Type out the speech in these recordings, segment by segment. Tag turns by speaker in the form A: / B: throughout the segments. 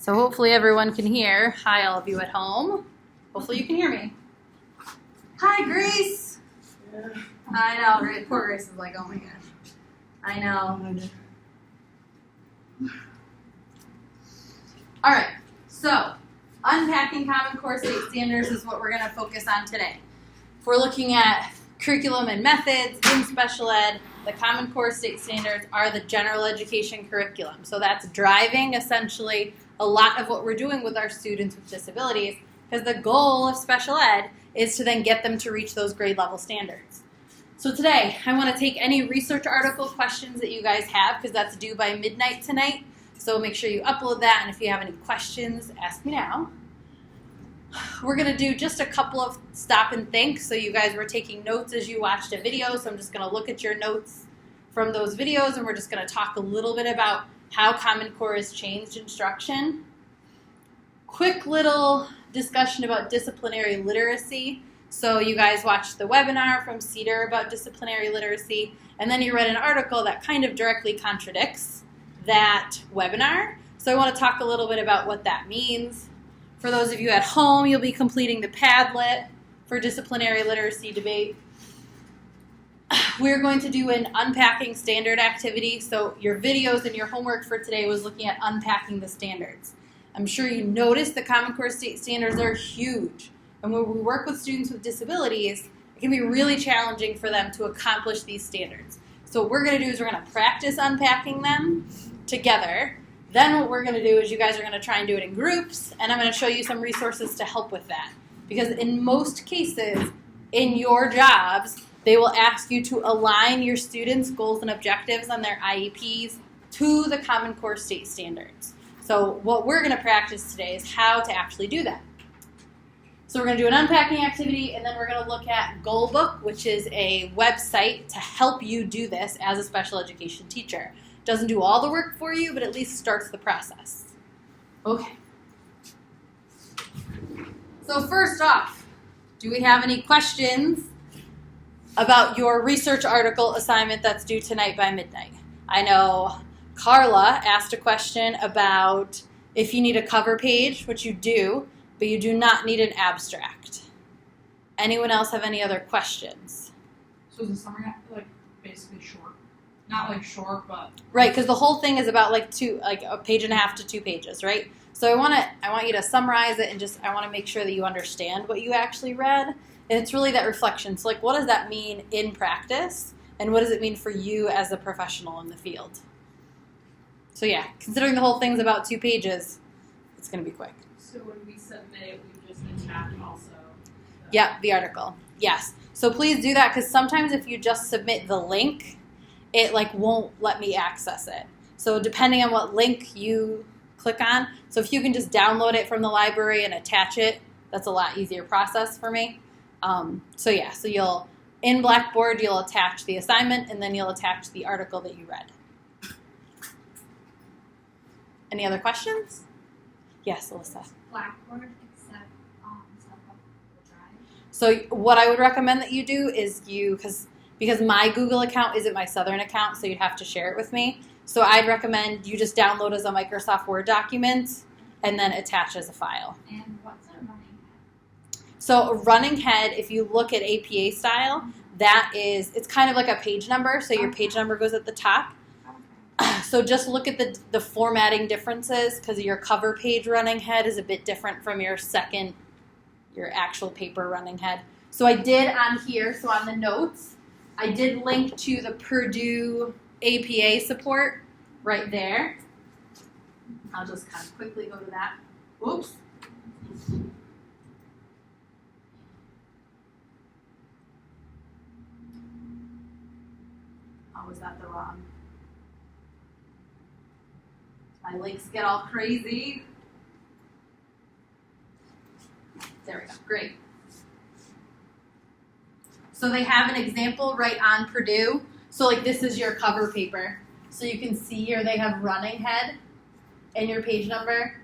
A: So hopefully everyone can hear. Hi, all of you at home. Hopefully you can hear me. Hi, Grace.
B: Yeah.
A: I know, right? Poor Grace is like, oh my gosh. I know. All right. So, unpacking Common Core state standards is what we're going to focus on today. If we're looking at curriculum and methods in special ed, the Common Core state standards are the general education curriculum. So that's driving essentially a lot of what we're doing with our students with disabilities, because the goal of special ed is to then get them to reach those grade level standards. So today, I want to take any research article questions that you guys have, because that's due by midnight tonight. So make sure you upload that, and if you have any questions, ask me now. We're going to do just a couple of stop and think. So you guys were taking notes as you watched a video, so I'm just going to look at your notes from those videos, and we're just going to talk a little bit about how Common Core has changed instruction. Quick little discussion about disciplinary literacy. So you guys watched the webinar from Cedar about disciplinary literacy, and then you read an article that kind of directly contradicts that webinar. So I want to talk a little bit about what that means. For those of you at home, you'll be completing the Padlet for disciplinary literacy debate. We're going to do an unpacking standard activity. So your videos and your homework for today was looking at unpacking the standards. I'm sure you noticed the Common Core state standards are huge. And when we work with students with disabilities, it can be really challenging for them to accomplish these standards. So what we're going to do is we're going to practice unpacking them together. Then what we're going to do is you guys are going to try and do it in groups, and I'm going to show you some resources to help with that. Because in most cases, in your jobs, they will ask you to align your students' goals and objectives on their IEPs to the Common Core state standards. So what we're going to practice today is how to actually do that. So we're going to do an unpacking activity, and then we're going to look at Goalbook, which is a website to help you do this as a special education teacher. Doesn't do all the work for you, but at least starts the process. Okay. So first off, do we have any questions about your research article assignment that's due tonight by midnight? I know Carla asked a question about if you need a cover page, which you do, but you do not need an abstract. Anyone else have any other questions?
B: So is the summary like basically short? Not like short, but
A: right, because the whole thing is about like a page and a half to 2 pages, right? So I want you to summarize it, and I want to make sure that you understand what you actually read. And it's really that reflection. So like, what does that mean in practice, and what does it mean for you as a professional in the field? So yeah, considering the whole thing's about 2 pages, it's going to be quick.
C: So when we submit it, we just attach also?
A: Yeah, the article. Yes. So please do that, because sometimes if you just submit the link, it like won't let me access it. So depending on what link you click on, so if you can just download it from the library and attach it, that's a lot easier process for me. So you'll, in Blackboard, you'll attach the assignment, and then you'll attach the article that you read. Any other questions? Yes, Alyssa.
D: Blackboard except Drive.
A: So what I would recommend that you do is because my Google account isn't my Southern account, so you'd have to share it with me. So I'd recommend you just download as a Microsoft Word document and then attach as a file.
D: And what's a running head?
A: So a running head, if you look at APA style, it's kind of like a page number, so your page number goes at the top.
D: Okay.
A: So just look at the formatting differences, because your cover page running head is a bit different from your actual paper running head. So I did on here, so on the notes, I did link to the Purdue APA support right there. I'll just kind of quickly go to that. Oops. Oh, was that the wrong? My links get all crazy. There we go. Great. So they have an example right on Purdue. So like this is your cover paper. So you can see here they have running head and your page number.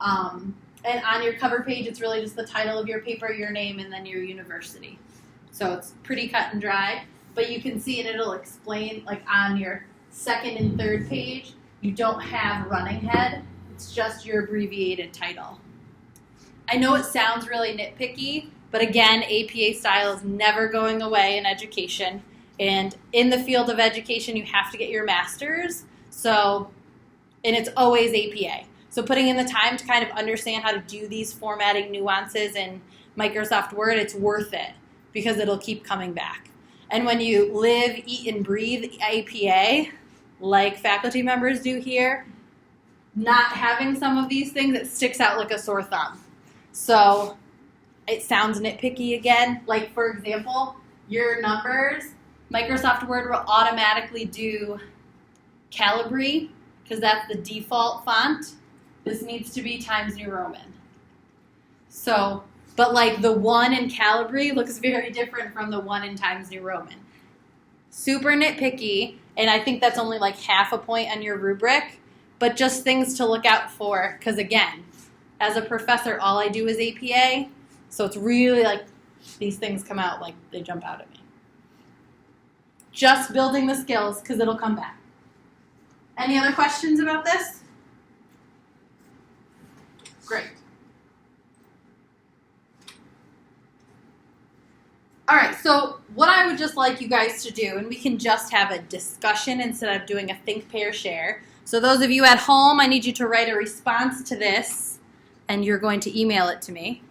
A: And on your cover page, it's really just the title of your paper, your name, and then your university. So it's pretty cut and dry. But you can see, and it'll explain, like on your second and third page, you don't have running head. It's just your abbreviated title. I know it sounds really nitpicky, but again, APA style is never going away in education. And in the field of education, you have to get your master's. So, and it's always APA. So putting in the time to kind of understand how to do these formatting nuances in Microsoft Word, it's worth it because it'll keep coming back. And when you live, eat, and breathe APA, like faculty members do here, not having some of these things, it sticks out like a sore thumb. So it sounds nitpicky again. Like, for example, your numbers, Microsoft Word will automatically do Calibri because that's the default font. This needs to be Times New Roman. So, but like the 1 in Calibri looks very different from the 1 in Times New Roman. Super nitpicky, and I think that's only like half a point on your rubric, but just things to look out for, because again, as a professor, all I do is APA, so it's really like these things come out like they jump out at me. Just building the skills, because it'll come back. Any other questions about this? Great. All right, so what I would just like you guys to do, and we can just have a discussion instead of doing a think, pair, share. So those of you at home, I need you to write a response to this, and you're going to email it to me.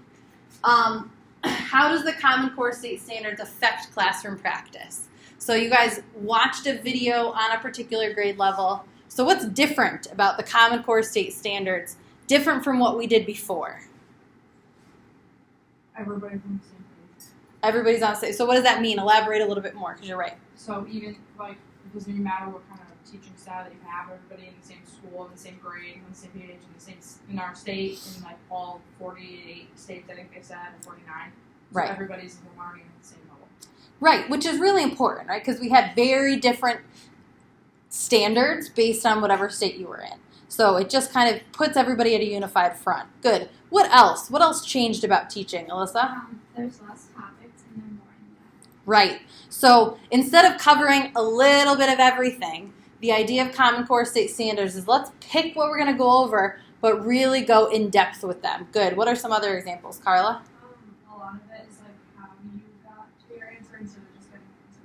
A: How does the Common Core State Standards affect classroom practice? So you guys watched a video on a particular grade level. So what's different about the Common Core State Standards, different from what we did before?
B: Everybody from the same page.
A: Everybody's on stage. So what does that mean? Elaborate a little bit more, because you're right.
B: So even like it doesn't even matter what kind of teaching style that you have. Everybody in the same school, in the same grade, on the same page, in our state, in like all 48 states, I think they said, or 49. So
A: Right.
B: everybody's learning at the same level.
A: Right, which is really important, right? Because we had very different standards based on whatever state you were in. So it just kind of puts everybody at a unified front. Good. What else? What else changed about teaching, Alyssa?
D: There's less topics and they're more in depth.
A: Right. So instead of covering a little bit of everything, the idea of Common Core State Standards is let's pick what we're going to go over, but really go in depth with them. Good. What are some other examples, Carla?
C: A lot of it is like how you got to your answer instead of just getting an answer.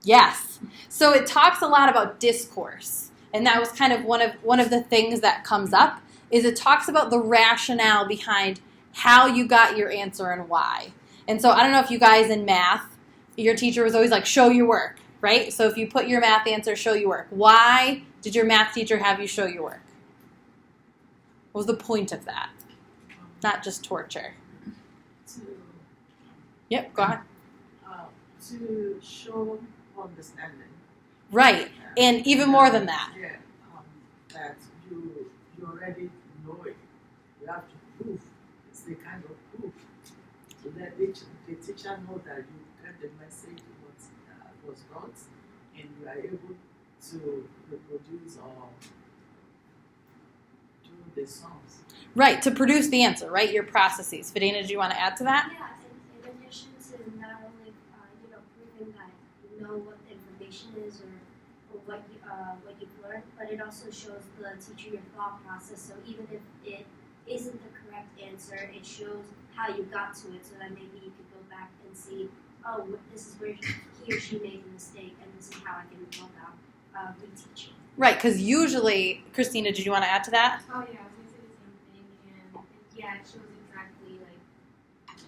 A: Yes. So it talks a lot about discourse. And that was kind of one of the things that comes up is it talks about the rationale behind how you got your answer and why. And so I don't know if you guys in math, your teacher was always like, show your work, right? So if you put your math answer, show your work. Why did your math teacher have you show your work? What was the point of that? Not just torture.
E: To
A: Yep, go ahead.
E: to show understanding.
A: Right. And even more than that.
E: Yeah, that you already know it. You have to prove. It's the kind of proof. So that the teacher know that you get the message was brought, and you are able to reproduce or do the songs.
A: Right, to produce the answer, right? Your processes. Fidena, did you want to add to that?
F: Yeah, in addition to not only proving that you know what the information is or what you've learned, but it also shows the teacher your thought process. So even if it isn't the correct answer, it shows how you got to it, so that maybe you could go back and see, oh, this is where he or she made a mistake, and this is how I can go about reteaching.
A: Right, because usually, Christina, did you want to add to that?
C: Oh yeah, I was gonna say the same thing, and yeah, it shows exactly like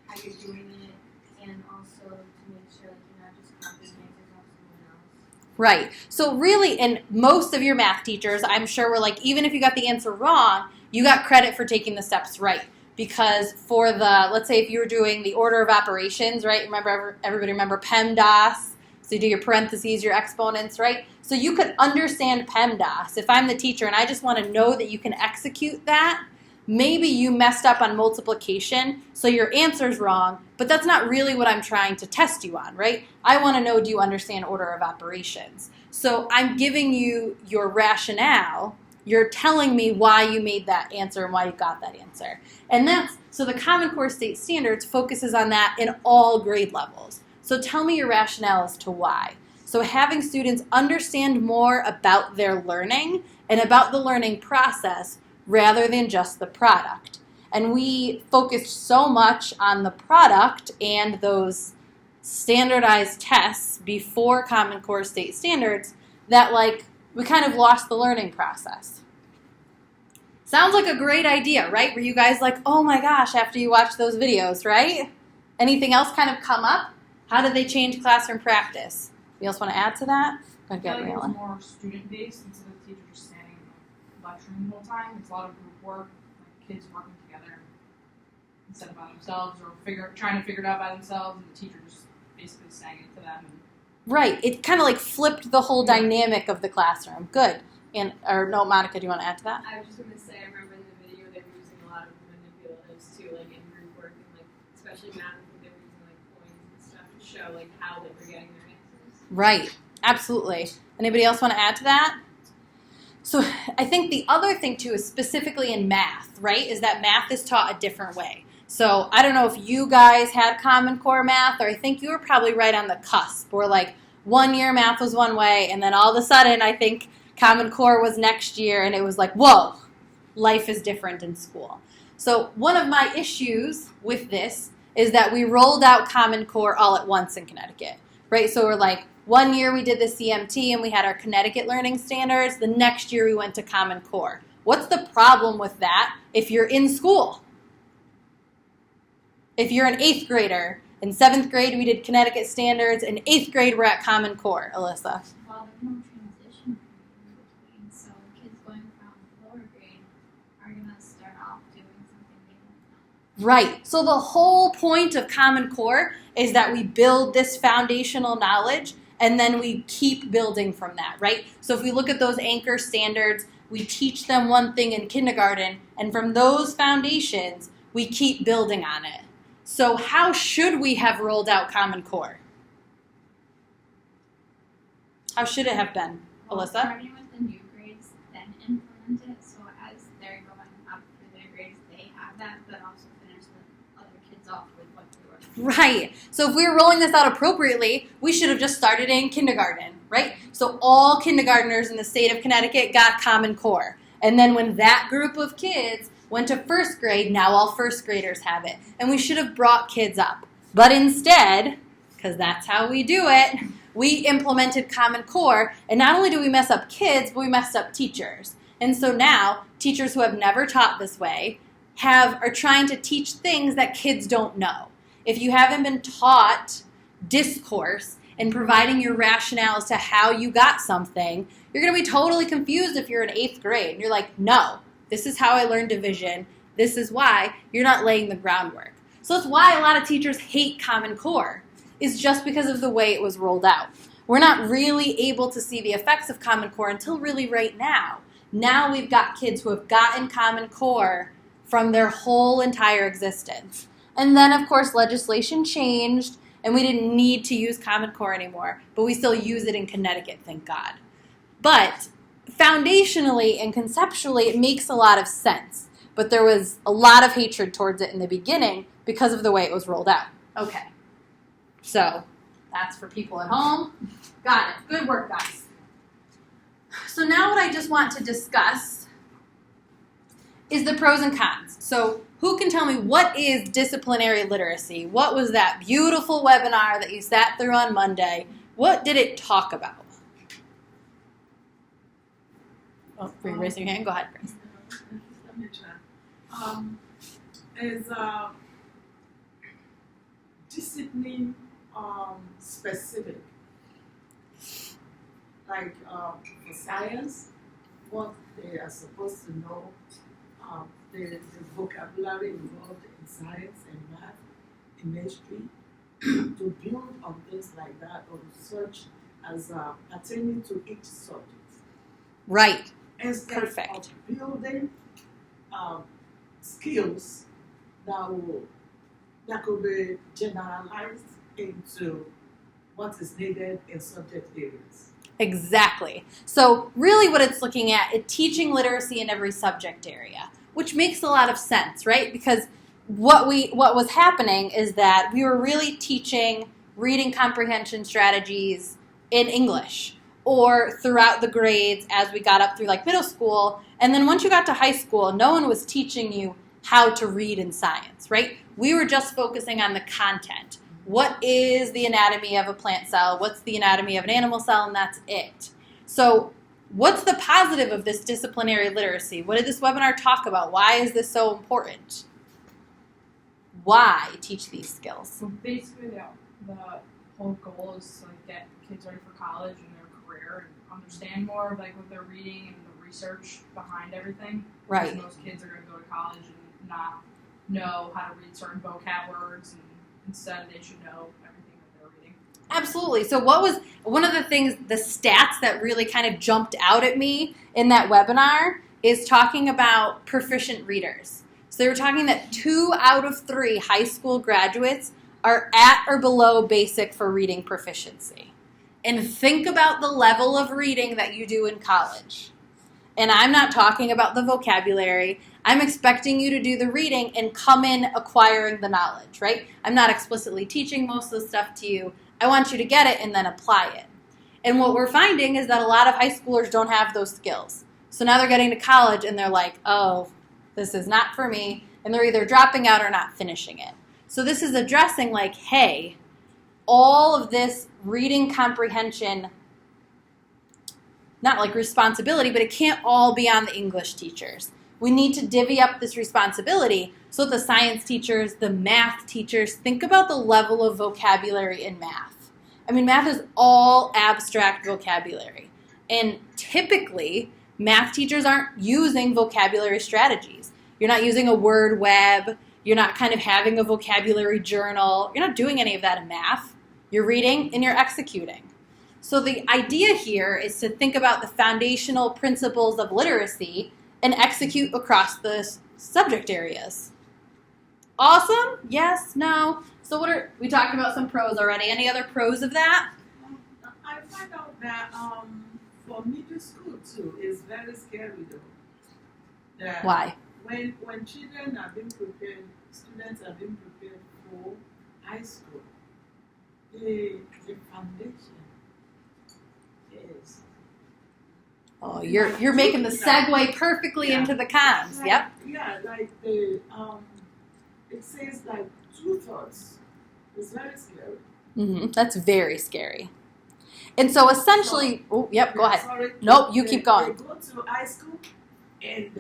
C: how you're doing it, and also to make sure like you're not just copying answers off someone else.
A: Right. So really, and most of your math teachers, I'm sure, were like, even if you got the answer wrong, you got credit for taking the steps right. Because for the, let's say if you were doing the order of operations, right? Remember, everybody remember PEMDAS? So you do your parentheses, your exponents, right? So you could understand PEMDAS. If I'm the teacher and I just want to know that you can execute that, maybe you messed up on multiplication, so your answer's wrong, but that's not really what I'm trying to test you on, right? I want to know, do you understand order of operations? So I'm giving you your rationale. You're telling me why you made that answer and why you got that answer. And that's, so the Common Core State Standards focuses on that in all grade levels. So tell me your rationale as to why. So having students understand more about their learning and about the learning process rather than just the product. And we focused so much on the product and those standardized tests before Common Core state standards that we kind of lost the learning process. Sounds like a great idea, right? Were you guys like, oh my gosh, after you watch those videos, right? Anything else kind of come up? How did they change classroom practice? You else want to add to that? Go ahead,
B: I feel like it
A: Gabriella.
B: was more student-based instead of the teacher just standing and lecturing the whole time. It's a lot of group work, like kids working together instead of by themselves or trying to figure it out by themselves, and the teacher just basically saying it to them.
A: Right. It kind of flipped the whole dynamic of the classroom. Good. No, Monica, do you want to add to that?
G: I was just going to say, I remember in the video they were using a lot of manipulatives too, in group work and especially math. I think they were using coins and stuff to show how they were getting their answers.
A: Right. Absolutely. Anybody else want to add to that? So I think the other thing too is specifically in math, right? Is that math is taught a different way. So I don't know if you guys had Common Core math, or I think you were probably right on the cusp where 1 year math was one way, and then all of a sudden I think Common Core was next year, and it was whoa, life is different in school. So one of my issues with this is that we rolled out Common Core all at once in Connecticut, right? So we're 1 year we did the CMT and we had our Connecticut learning standards. The next year we went to Common Core. What's the problem with that if you're in school? If you're an 8th grader, in 7th grade we did Connecticut standards, in 8th grade we're at Common Core. Alyssa?
D: Well, there's no transition in between, so kids going from lower grade are going to start off doing something they don't know.
A: Right. So the whole point of Common Core is that we build this foundational knowledge and then we keep building from that, right? So if we look at those anchor standards, we teach them one thing in kindergarten, and from those foundations, we keep building on it. So how should we have rolled out Common Core? How should it have been, Alyssa?
D: Starting with the new grades, then implement it, so as they're going up through their grades, they have that, but also finish the other kids off with what they were.
A: Right. So if we were rolling this out appropriately, we should have just started in kindergarten, right? So all kindergartners in the state of Connecticut got Common Core. And then when that group of kids went to 1st grade, now all 1st graders have it. And we should have brought kids up. But instead, because that's how we do it, we implemented Common Core, and not only do we mess up kids, but we messed up teachers. And so now, teachers who have never taught this way are trying to teach things that kids don't know. If you haven't been taught discourse and providing your rationale as to how you got something, you're going to be totally confused if you're in 8th grade. And you're like, no, this is how I learned division. This is why you're not laying the groundwork. So that's why a lot of teachers hate Common Core, is just because of the way it was rolled out. We're not really able to see the effects of Common Core until really right now. Now we've got kids who have gotten Common Core from their whole entire existence. And then, of course, legislation changed, and we didn't need to use Common Core anymore, but we still use it in Connecticut, thank God. But foundationally and conceptually, it makes a lot of sense. But there was a lot of hatred towards it in the beginning because of the way it was rolled out. Okay. So that's for people at home. Got it. Good work, guys. So now what I just want to discuss is the pros and cons. So who can tell me what is disciplinary literacy? What was that beautiful webinar that you sat through on Monday? What did it talk about? Oh, are you raising your hand? Go ahead, Grace.
E: Let me try. Is discipline specific? Like for science, what they are supposed to know, the vocabulary involved in science and math, in history, to build on things like that or research as pertaining to each subject.
A: Right.
E: Instead
A: Perfect.
E: of building skills that could be generalized into what is needed in subject areas.
A: Exactly. So really what it's looking at is teaching literacy in every subject area, which makes a lot of sense, right? Because what was happening is that we were really teaching reading comprehension strategies in English, or throughout the grades as we got up through like middle school. And then once you got to high school, no one was teaching you how to read in science, right? We were just focusing on the content. What is the anatomy of a plant cell? What's the anatomy of an animal cell? And that's it. So what's the positive of this disciplinary literacy? What did this webinar talk about? Why is this so important? Why teach these skills?
B: So basically, the whole goal is to like get kids ready for college and their career and understand more of like what they're reading and the research behind everything.
A: Right.
B: Because most kids are going to go to college and not know how to read certain vocab words, and instead they should know everything that they're reading.
A: Absolutely. So what was one of the things, the stats that really kind of jumped out at me in that webinar is talking about proficient readers. So they were talking that 2 out of 3 high school graduates are at or below basic for reading proficiency. And think about the level of reading that you do in college. And I'm not talking about the vocabulary. I'm expecting you to do the reading and come in acquiring the knowledge, right? I'm not explicitly teaching most of the stuff to you. I want you to get it and then apply it. And what we're finding is that a lot of high schoolers don't have those skills. So now they're getting to college and they're like, oh, this is not for me. And they're either dropping out or not finishing it. So this is addressing like, hey, all of this reading comprehension, not like responsibility, but it can't all be on the English teachers. We need to divvy up this responsibility so the science teachers, the math teachers, think about the level of vocabulary in math. I mean, math is all abstract vocabulary. And typically, math teachers aren't using vocabulary strategies. You're not using a word web. You're not kind of having a vocabulary journal. You're not doing any of that in math. You're reading and you're executing. So the idea here is to think about the foundational principles of literacy and execute across the subject areas. Awesome? Yes? No? So we talked about some pros already. Any other pros of that?
E: I find out that for middle school too, it's very scary though. That
A: Why?
E: When children are being prepared, students are being prepared for high school, the foundation is.
A: Oh, you're making the segue perfectly into the cons.
E: Like,
A: Yep.
E: Yeah, like the it says like 2/3. It's very scary.
A: Mm-hmm. That's very scary. And so essentially, go ahead.
E: Sorry,
A: Nope, you keep going.
E: They go to high school and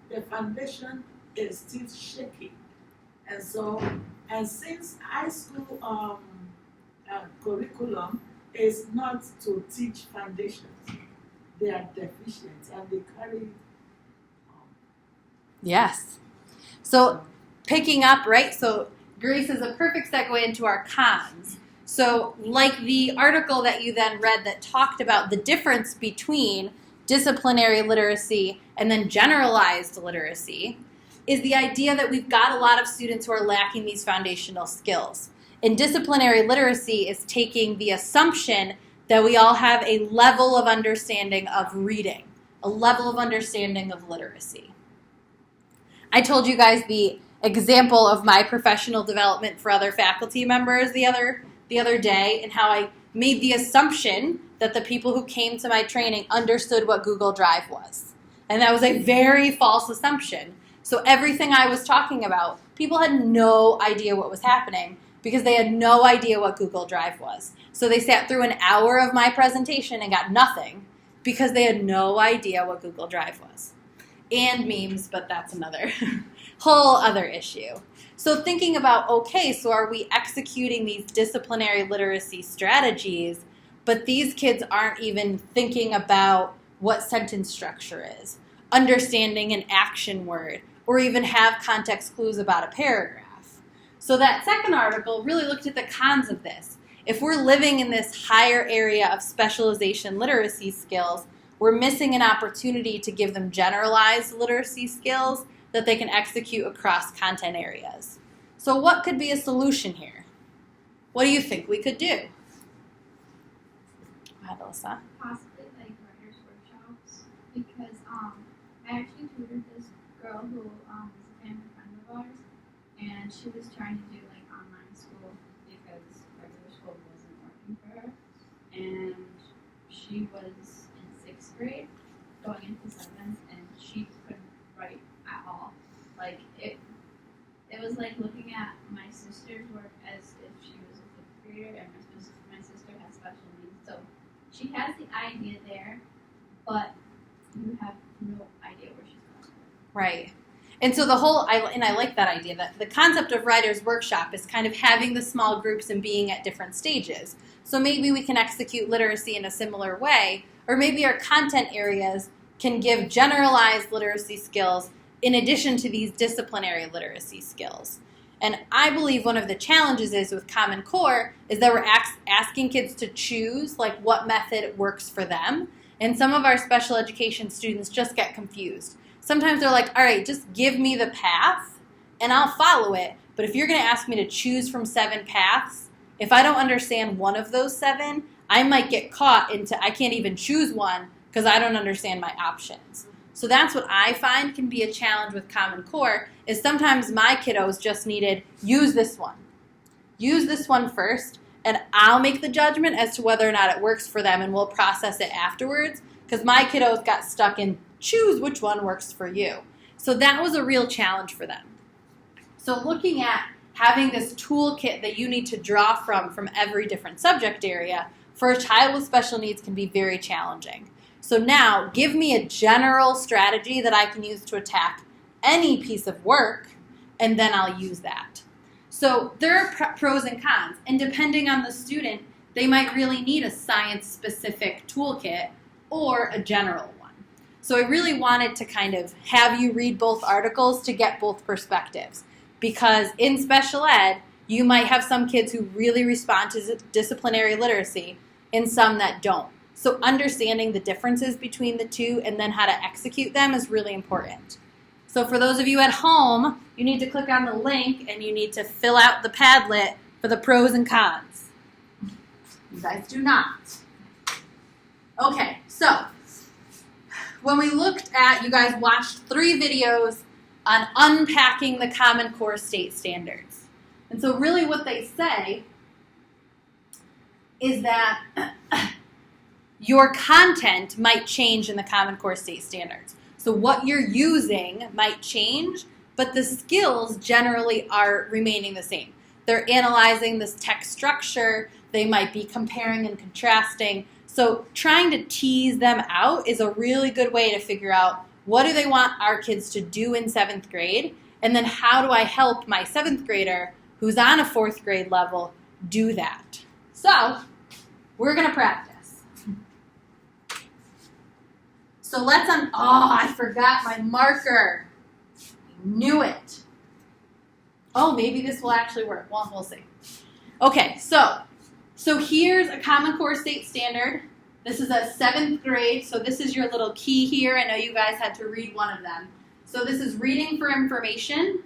E: the foundation is still shaky. And since high school curriculum is not to teach foundations, they are deficient and they carry.
A: Yes. So picking up, right? So Grace is a perfect segue into our cons. So like the article that you then read that talked about the difference between disciplinary literacy and then generalized literacy is the idea that we've got a lot of students who are lacking these foundational skills. And disciplinary literacy is taking the assumption that we all have a level of understanding of reading, a level of understanding of literacy. I told you guys the example of my professional development for other faculty members the other day, and how I made the assumption that the people who came to my training understood what Google Drive was. And that was a very false assumption. So everything I was talking about, people had no idea what was happening because they had no idea what Google Drive was. So they sat through an hour of my presentation and got nothing because they had no idea what Google Drive was. And memes, but that's another whole other issue. So thinking about, okay, so are we executing these disciplinary literacy strategies, but these kids aren't even thinking about what sentence structure is, understanding an action word, or even have context clues about a paragraph. So that second article really looked at the cons of this. If we're living in this higher area of specialization literacy skills, we're missing an opportunity to give them generalized literacy skills that they can execute across content areas. So what could be a solution here? What do you think we could do? Go ahead, Alyssa.
D: Possibly like writers' workshops, because I actually tutored this girl who is a family friend of ours, and she was trying to do like online school because regular school wasn't working for her, and she she was in 6th grade, going into 7th, and she couldn't write at all. Like it was like looking at my sister's work as if she was a 5th grader, and my sister has special needs. So she has the idea there, but you have no idea where she's going.
A: Right. And so the whole, I like that idea, that the concept of Writer's Workshop is kind of having the small groups and being at different stages. So maybe we can execute literacy in a similar way, or maybe our content areas can give generalized literacy skills in addition to these disciplinary literacy skills. And I believe one of the challenges is with Common Core is that we're asking kids to choose like what method works for them. And some of our special education students just get confused. Sometimes they're like, all right, just give me the path and I'll follow it. But if you're going to ask me to choose from 7 paths, if I don't understand one of those 7, I might get caught into I can't even choose one because I don't understand my options. So that's what I find can be a challenge with Common Core is sometimes my kiddos just needed, use this one. Use this one first, and I'll make the judgment as to whether or not it works for them, and we'll process it afterwards because my kiddos got stuck in choose which one works for you. So that was a real challenge for them. So looking at having this toolkit that you need to draw from every different subject area for a child with special needs can be very challenging. So now, give me a general strategy that I can use to attack any piece of work, and then I'll use that. So there are pros and cons, and depending on the student, they might really need a science-specific toolkit or a general one. So I really wanted to kind of have you read both articles to get both perspectives, because in special ed, you might have some kids who really respond to disciplinary literacy and some that don't. So understanding the differences between the two and then how to execute them is really important. So for those of you at home, you need to click on the link and you need to fill out the Padlet for the pros and cons. You guys do not. Okay, so when we looked at, you guys watched 3 videos on unpacking the Common Core state standards. And so really what they say is that your content might change in the Common Core state standards. So what you're using might change, but the skills generally are remaining the same. They're analyzing this text structure. They might be comparing and contrasting. So trying to tease them out is a really good way to figure out what do they want our kids to do in 7th grade, and then how do I help my 7th grader who's on a 4th grade level do that. So we're going to practice. So let's I forgot my marker. I knew it. Oh, maybe this will actually work. Well, we'll see. Okay, so here's a Common Core state standard. This is a 7th grade, so this is your little key here. I know you guys had to read one of them. So this is reading for information,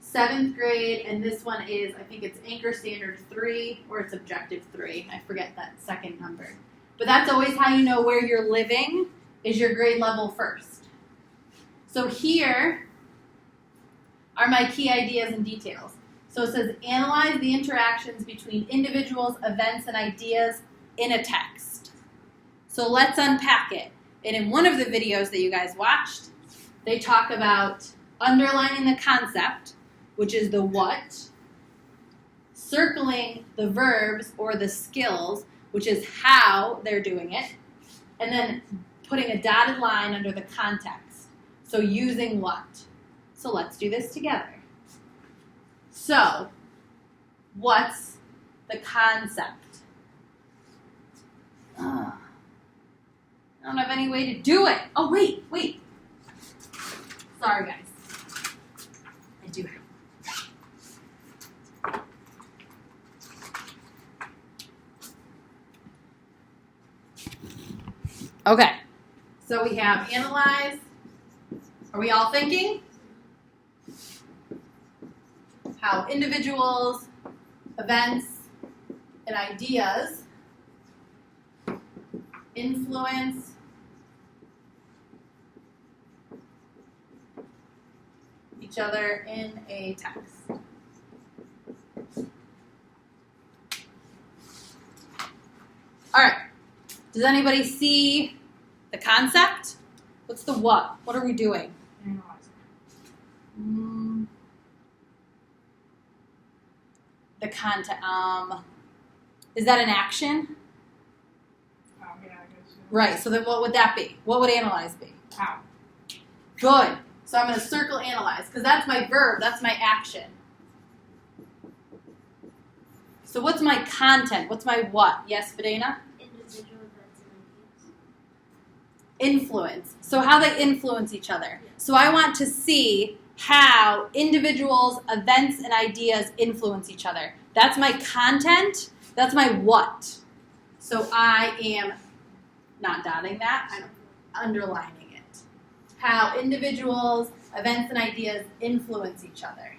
A: 7th grade, and this one is, I think it's Anchor Standard 3, or it's Objective 3. I forget that second number. But that's always how you know where you're living, is your grade level first. So here are my key ideas and details. So it says, analyze the interactions between individuals, events, and ideas in a text. So let's unpack it. And in one of the videos that you guys watched, they talk about underlining the concept, which is the what, circling the verbs or the skills, which is how they're doing it, and then putting a dotted line under the context. So using what? So let's do this together. So, what's the concept? I don't have any way to do it. Oh, wait. Sorry, guys. I do have. Okay. So we have analyze. Are we all thinking? How individuals, events, and ideas influence each other in a text. All right. Does anybody see the concept? What's the what? What are we doing?
B: Analyzing.
A: The content. Is that an action?
B: Yeah, I guess. Yeah.
A: Right. So then what would that be? What would analyze be?
B: How?
A: Good. So I'm going to circle analyze because that's my verb. That's my action. So what's my content? What's my what? Yes, Videna?
F: Individual events and ideas.
A: Influence. So how they influence each other. So I want to see how individuals, events, and ideas influence each other. That's my content. That's my what. So I am not dotting that. I'm underlining it. How individuals, events, and ideas influence each other.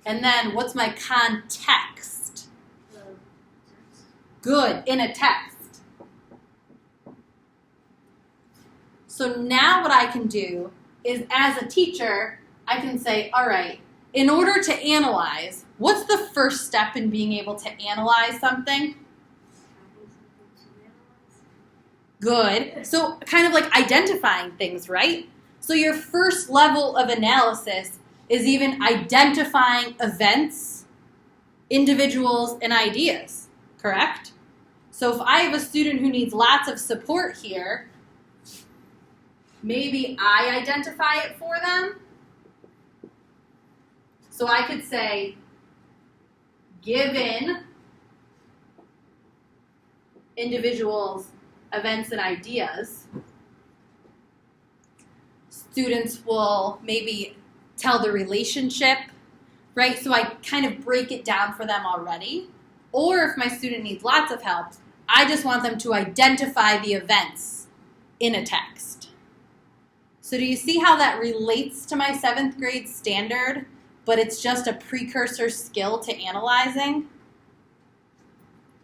A: And then what's my context? Good, in a text. So now what I can do is, as a teacher, I can say, all right, in order to analyze, what's the first step in being able to analyze something? Good. So kind of like identifying things, right? So your first level of analysis is even identifying events, individuals, and ideas, correct? So if I have a student who needs lots of support here, maybe I identify it for them. So I could say, given individuals, events, and ideas, students will maybe tell the relationship, right? So I kind of break it down for them already. Or if my student needs lots of help, I just want them to identify the events in a text. So do you see how that relates to my 7th grade standard, but it's just a precursor skill to analyzing?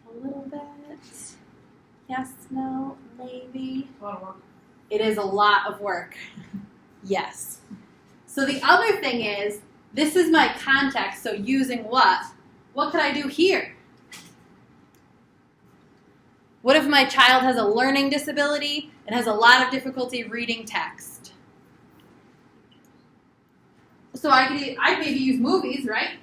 A: A little bit. Yes, no, maybe.
B: A lot of work.
A: It is a lot of work. Yes. So the other thing is, this is my context, so using what? What could I do here? What if my child has a learning disability and has a lot of difficulty reading text? So I'd maybe use movies, right?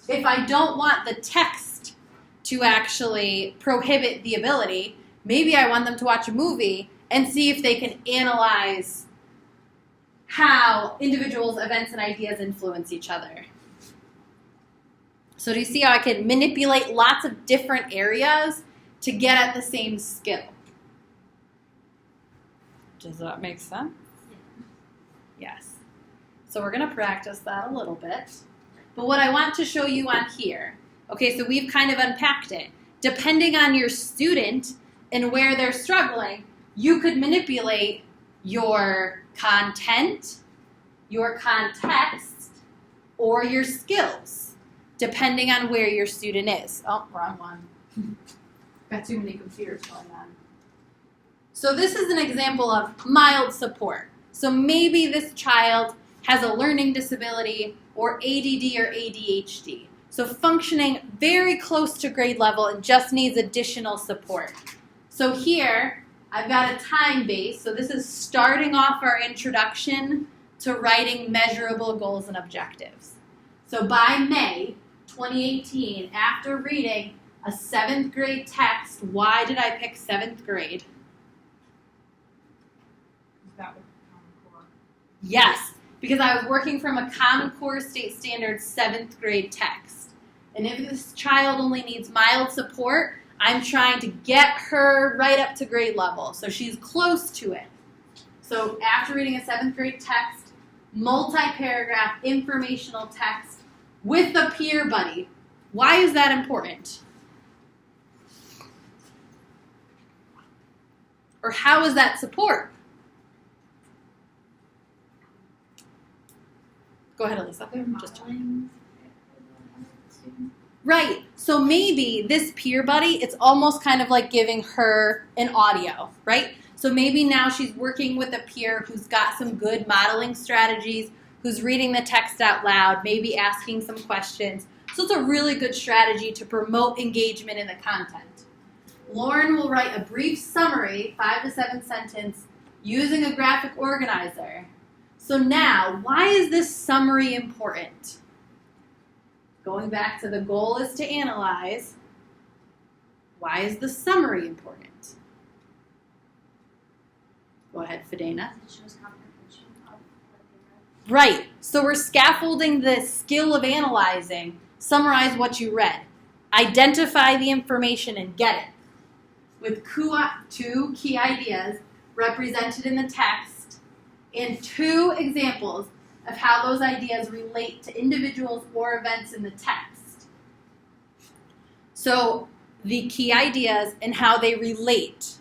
A: If I don't want the text to actually prohibit the ability, maybe I want them to watch a movie and see if they can analyze how individuals, events, and ideas influence each other. So do you see how I can manipulate lots of different areas to get at the same skill? Does that make sense? Yes. So we're going to practice that a little bit. But what I want to show you on here, okay, so we've kind of unpacked it. Depending on your student and where they're struggling, you could manipulate your content, your context, or your skills, depending on where your student is. Oh, wrong one. Got too many computers going on. So this is an example of mild support. So maybe this child has a learning disability or ADD or ADHD. So functioning very close to grade level and just needs additional support. So here, I've got a time base. So this is starting off our introduction to writing measurable goals and objectives. So by May 2018, after reading a 7th grade text, why did I pick 7th grade?
B: Is that what Common Core?
A: Yes, because I was working from a Common Core State Standard 7th grade text. And if this child only needs mild support, I'm trying to get her right up to grade level, so she's close to it. So after reading a 7th grade text, multi-paragraph informational text with a peer buddy. Why is that important? Or how is that support? Go ahead, Alyssa. Just
D: modeling.
A: Right. So maybe this peer buddy, it's almost kind of like giving her an audio, right? So maybe now she's working with a peer who's got some good modeling strategies, who's reading the text out loud, maybe asking some questions. So it's a really good strategy to promote engagement in the content. Lauren will write a brief summary, 5 to 7 sentence, using a graphic organizer. So now, why is this summary important? Going back to the goal is to analyze, why is the summary important? Go ahead, Fidena.
F: It shows comprehension of what they read.
A: Right. So we're scaffolding the skill of analyzing. Summarize what you read. Identify the information and get it. With 2 key ideas represented in the text and 2 examples of how those ideas relate to individuals or events in the text. So the key ideas and how they relate.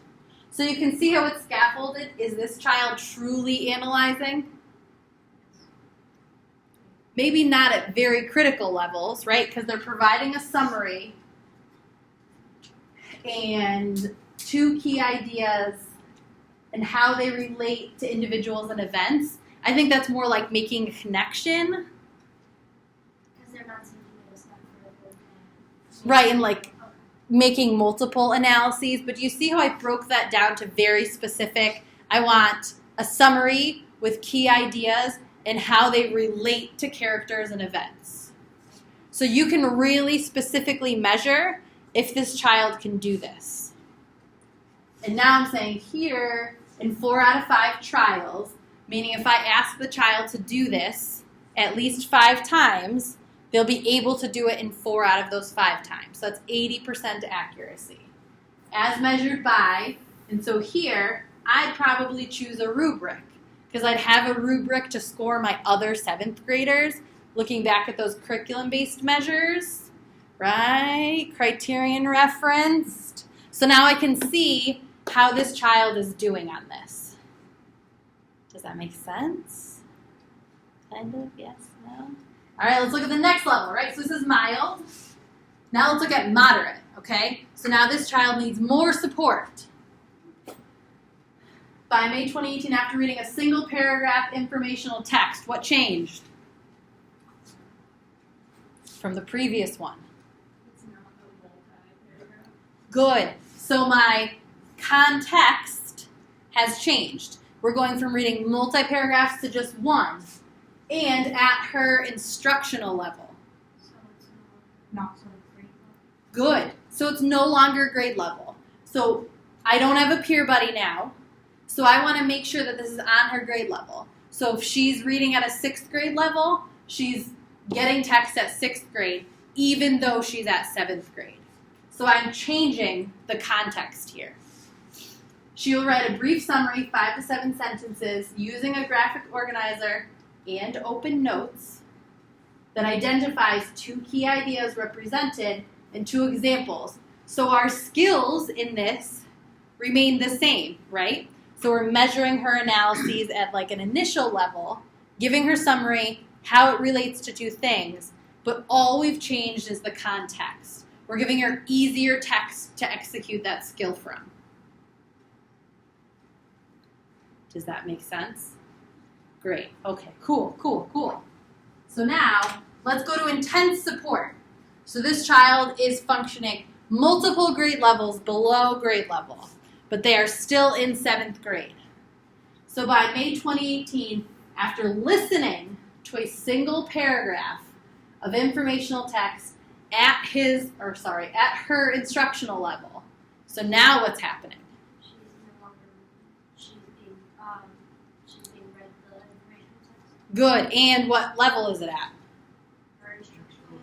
A: So you can see how it's scaffolded. Is this child truly analyzing? Maybe not at very critical levels, right? Because they're providing a summary and 2 key ideas and how they relate to individuals and events. I think that's more like making a connection.
F: Because they're not taking it a step further.
A: Right, and like making multiple analyses. But you see how I broke that down to very specific? I want a summary with key ideas and how they relate to characters and events. So you can really specifically measure if this child can do this. And now I'm saying here, in 4 out of 5 trials, meaning if I ask the child to do this at least 5 times, they'll be able to do it in 4 out of those 5 times. So that's 80% accuracy. As measured by, and so here, I'd probably choose a rubric, because I'd have a rubric to score my other 7th graders, looking back at those curriculum-based measures, right? Criterion referenced. So now I can see how this child is doing on this. Does that make sense? Kind of, yes, no? All right, let's look at the next level, right? So this is mild. Now let's look at moderate, okay? So now this child needs more support. By May 2018, after reading a single paragraph informational text, what changed from the previous one?
G: It's not a multi-paragraph.
A: Good. So my context has changed. We're going from reading multi-paragraphs to just one, and at her instructional level.
F: So it's
B: Not sort of free.
A: Good. So it's no longer grade level. So I don't have a peer buddy now, so I want to make sure that this is on her grade level. So if she's reading at a 6th grade level, she's getting text at 6th grade, even though she's at 7th grade. So I'm changing the context here. She will write a brief summary, 5 to 7 sentences, using a graphic organizer and open notes that identifies 2 key ideas represented and 2 examples. So our skills in this remain the same, right? So we're measuring her analyses at like an initial level, giving her summary, how it relates to 2 things, but all we've changed is the context. We're giving her easier text to execute that skill from. Does that make sense? Great. Okay, cool. So now, let's go to intense support. So this child is functioning multiple grade levels below grade level, but they are still in 7th grade. So by May 2018, after listening to a single paragraph of informational text at her instructional level. So now what's happening?
F: she's no longer she's being read the information text.
A: Good. And what level is it at?
F: Her instructional.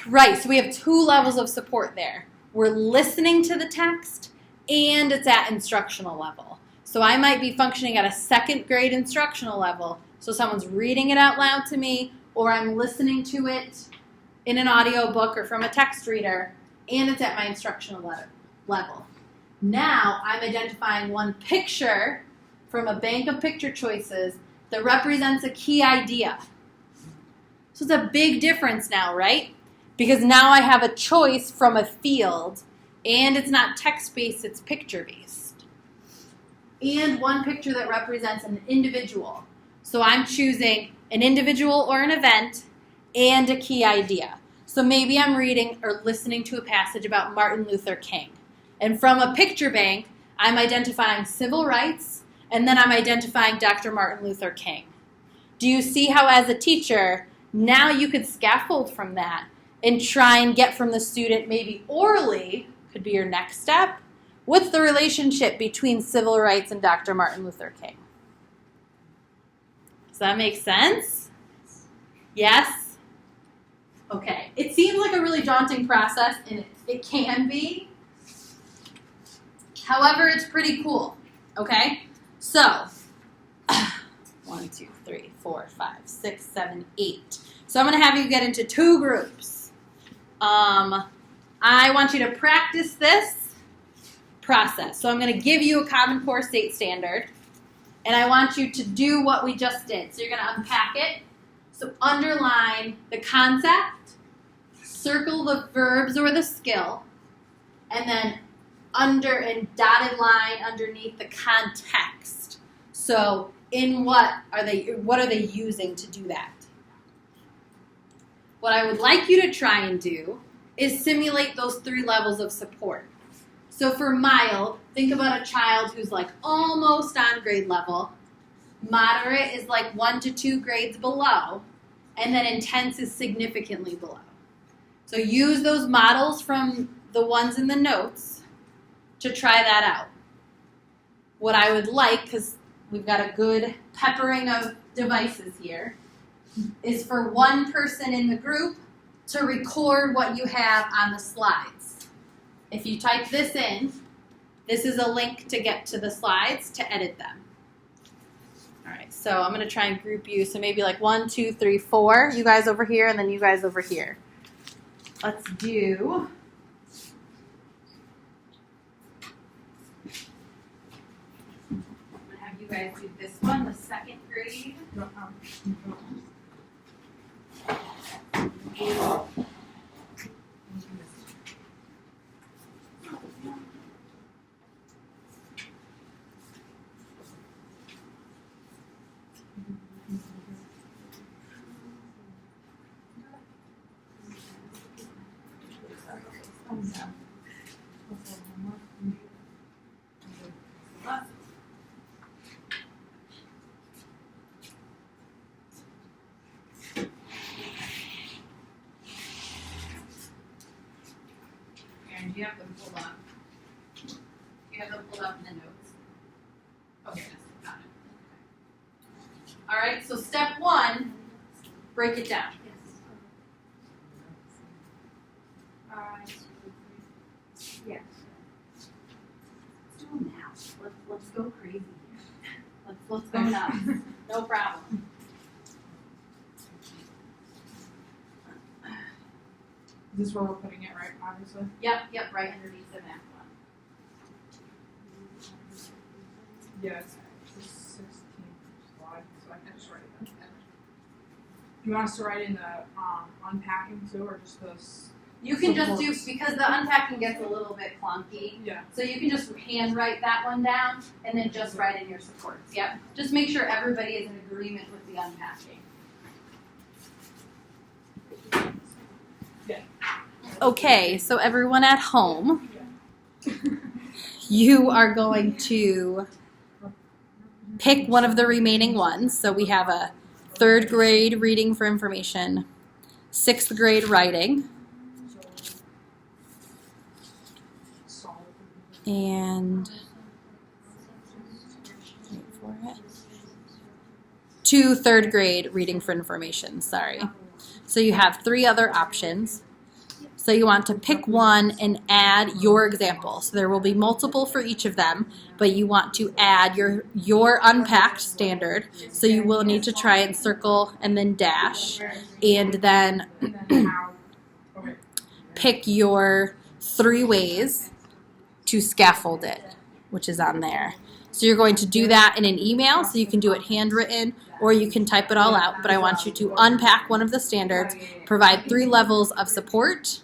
A: Right. So we have 2 levels of support there. We're listening to the text, and it's at instructional level. So I might be functioning at a 2nd grade instructional level. So someone's reading it out loud to me, or I'm listening to it in an audio book or from a text reader, and it's at my instructional level. Now I'm identifying one picture from a bank of picture choices that represents a key idea. So it's a big difference now, right? Because now I have a choice from a field, and it's not text-based, it's picture-based. And one picture that represents an individual. So I'm choosing an individual or an event, and a key idea. So maybe I'm reading or listening to a passage about Martin Luther King. And from a picture bank, I'm identifying civil rights, and then I'm identifying Dr. Martin Luther King. Do you see how, as a teacher, now you could scaffold from that and try and get from the student, maybe orally, could be your next step, what's the relationship between civil rights and Dr. Martin Luther King? Does that make sense? Yes? Okay. It seems like a really daunting process, and it can be. However, it's pretty cool. Okay? So, 1, 2, 3, 4, 5, 6, 7, 8. So I'm going to have you get into 2 groups. I want you to practice this process. So I'm going to give you a Common Core State Standard, and I want you to do what we just did. So you're going to unpack it. So underline the concept, circle the verbs or the skill, and then under and dotted line underneath the context. So in what are they using to do that? What I would like you to try and do is simulate those 3 levels of support. So for mild, think about a child who's like almost on grade level. Moderate is like 1 to 2 grades below. And then intense is significantly below. So use those models from the ones in the notes to try that out. What I would like, because we've got a good peppering of devices here, is for one person in the group to record what you have on the slides. If you type this in, this is a link to get to the slides to edit them. All right, so I'm going to try and group you. So maybe like 1, 2, 3, 4. You guys over here, and then you guys over here. Let's do... I'm going to have you guys do this one, the 2nd grade. Aaron, do you have them pulled up? Do you have them pulled up in the notes? Okay, yes, got it. All right, so step 1, break it down.
F: Yes.
A: Let's do them now. Let's go crazy. Let's go nuts. No problem.
B: Is this where we're putting it, right? Obviously.
A: Yep, right underneath the math one.
B: Yeah, it's the 16th slide, so I can just write it down. Do you want us to write in the unpacking too, or just those?
A: You can just do, because the unpacking gets a little bit clunky,
B: Yeah.
A: so you can just handwrite that one down and then just write in your supports. Yep. Just make sure everybody is in agreement with the unpacking.
B: Yeah.
A: Okay, so everyone at home, you are going to pick one of the remaining ones. So we have a 3rd grade reading for information, 6th grade writing, and wait for it. 2 3rd grade reading for information, sorry. So you have 3 other options. So you want to pick one and add your example. So there will be multiple for each of them, but you want to add your unpacked standard. So you will need to try and circle and then dash, and then pick your 3 ways to scaffold it, which is on there. So you're going to do that in an email, so you can do it handwritten or you can type it all out, but I want you to unpack one of the standards, provide 3 levels of support,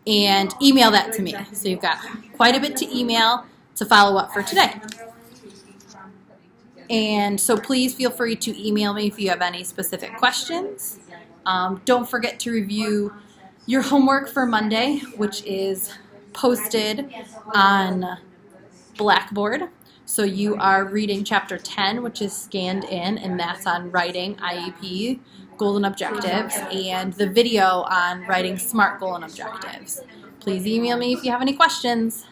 A: and email that to me. So you've got quite a bit to email to follow up for today. And so please feel free to email me if you have any specific questions. Don't forget to review your homework for Monday, which is posted on Blackboard. So you are reading chapter 10, which is scanned in, and that's on writing IEP goals and objectives, and the video on writing SMART goal and objectives. Please email me if you have any questions.